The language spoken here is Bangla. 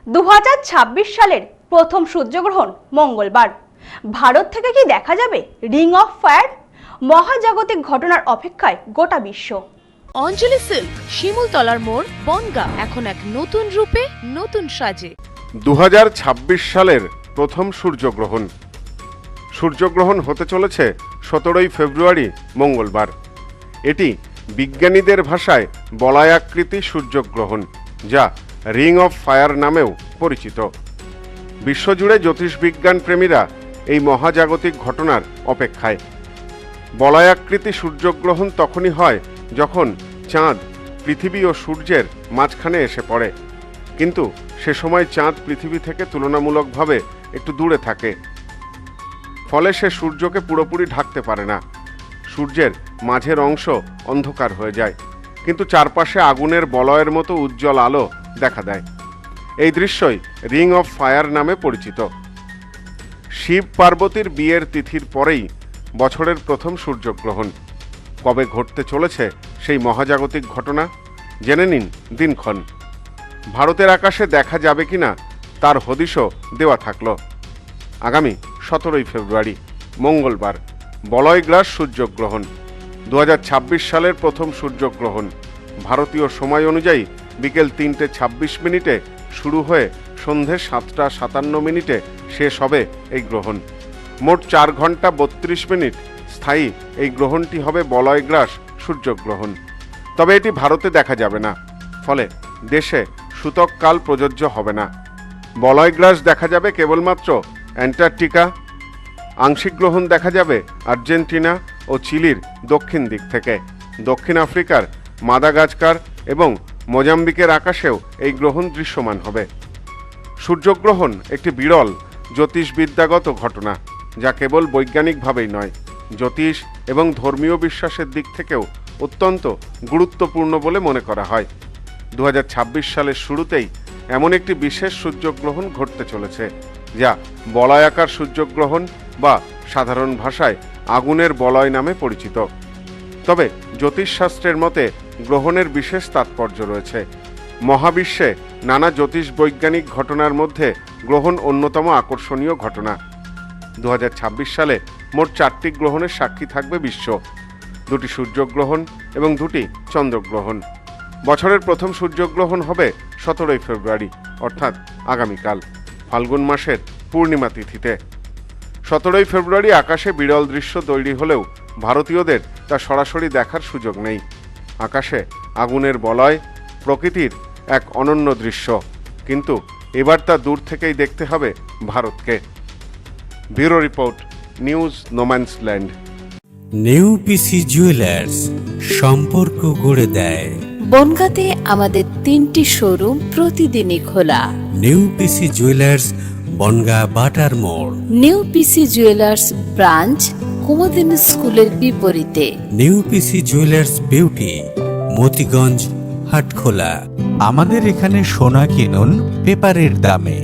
2026 সালের প্রথম সূর্যগ্রহণ মঙ্গলবার। ভারত থেকে কি দেখা যাবে রিং অফ ফায়ার? মহাজাগতিক ঘটনার অপেক্ষায় গোটা বিশ্ব। অঞ্জলি সিল্ক, শিমুলতলার মোড়, বনগাঁ, এখন এক নতুন রূপে, নতুন সাজে। 2026 সালের প্রথম সূর্যগ্রহণ। সূর্যগ্রহণ হতে চলেছে 17 ফেব্রুয়ারি মঙ্গলবার। এটি বিজ্ঞানীদের ভাষায় বলয়াকৃতি সূর্যগ্রহণ, যা রিং অফ ফায়ার নামেও পরিচিত। বিশ্বজুড়ে জ্যোতিষবিজ্ঞান প্রেমীরা এই মহাজাগতিক ঘটনার অপেক্ষায়। বলয়াকৃতি সূর্যগ্রহণ তখনই হয় যখন চাঁদ পৃথিবী ও সূর্যের মাঝখানে এসে পড়ে, কিন্তু সে সময় চাঁদ পৃথিবী থেকে তুলনামূলকভাবে একটু দূরে থাকে, ফলে সে সূর্যকে পুরোপুরি ঢাকতে পারে না। সূর্যের মাঝের অংশ অন্ধকার হয়ে যায়, কিন্তু চারপাশে আগুনের বলয়ের মতো উজ্জ্বল আলো দেখা দেয়। এই দৃশ্যই রিং অফ ফায়ার নামে পরিচিত। শিব পার্বতীর বিয়ের তিথির পরেই বছরের প্রথম সূর্যগ্রহণ। কবে ঘটতে চলেছে সেই মহাজাগতিক ঘটনা? জেনে নিন দিনক্ষণ। ভারতের আকাশে দেখা যাবে কিনা তার হদিশও দেওয়া থাকল। আগামী 17 ফেব্রুয়ারি মঙ্গলবার বলয়গ্রাস সূর্যগ্রহণ। 2026 সালের প্রথম সূর্যগ্রহণ ভারতীয় সময় অনুযায়ী বিকেল 3:26 শুরু হয়ে সন্ধে 7:57 শেষ হবে এই গ্রহণ। মোট 4 ঘন্টা 32 মিনিট স্থায়ী এই গ্রহণটি হবে বলয়গ্রাস সূর্যগ্রহণ। তবে এটি ভারতে দেখা যাবে না, ফলে দেশে সূতককাল প্রযোজ্য হবে না। বলয়গ্রাস দেখা যাবে কেবলমাত্র অ্যান্টার্কটিকা। আংশিক গ্রহণ দেখা যাবে আর্জেন্টিনা ও চিলির দক্ষিণ দিক থেকে। দক্ষিণ আফ্রিকার মাদাগাস্কার এবং মোজাম্বিকের আকাশেও এই গ্রহণ দৃশ্যমান হবে। সূর্যগ্রহণ একটি বিরল জ্যোতিষবিদ্যাগত ঘটনা, যা কেবল বৈজ্ঞানিকভাবেই নয়, জ্যোতিষ এবং ধর্মীয় বিশ্বাসের দিক থেকেও অত্যন্ত গুরুত্বপূর্ণ বলে মনে করা হয়। 2026 সালের শুরুতেই এমন একটি বিশেষ সূর্যগ্রহণ ঘটতে চলেছে, যা বলয়াকার সূর্যগ্রহণ বা সাধারণ ভাষায় আগুনের বলয় নামে পরিচিত। তবে জ্যোতিষশাস্ত্রের মতে গ্রহণের বিশেষ তাৎপর্য রয়েছে। মহাবিশ্বে নানা জ্যোতিষ বৈজ্ঞানিক ঘটনার মধ্যে গ্রহণ অন্যতম আকর্ষণীয় ঘটনা। 2026 সালে মোট 4টি গ্রহণের সাক্ষী থাকবে বিশ্ব, 2টি সূর্যগ্রহণ এবং 2টি চন্দ্রগ্রহণ। বছরের প্রথম সূর্যগ্রহণ হবে 17 ফেব্রুয়ারি, অর্থাৎ আগামীকাল, ফাল্গুন মাসের পূর্ণিমা তিথিতে। 17 ফেব্রুয়ারি আকাশে বিরল দৃশ্য তৈরি হলেও ভারতীয়দের তা সরাসরি দেখার সুযোগ নেই। আকাশে আগুনের বলয় প্রকৃতির এক অনন্য দৃশ্য, কিন্তু এবার তা দূর থেকেই দেখতে হবে ভারতকে। Bureau report, news no man's land. New PC jewellers, সম্পর্ক গড়ে দেয়। বনগাঁতে আমাদের 3টি শোরুম প্রতিদিনই খোলা। নিউ পিসি জুয়েলার্স, বনগাঁ বাটার মোড়। New PC jewellers branch Kumudini স্কুলের বিপরীতে। New PC jewellers beauty, Motiganj, Hatkhola. আমাদের এখানে সোনা কিনুন পেপারের দামে।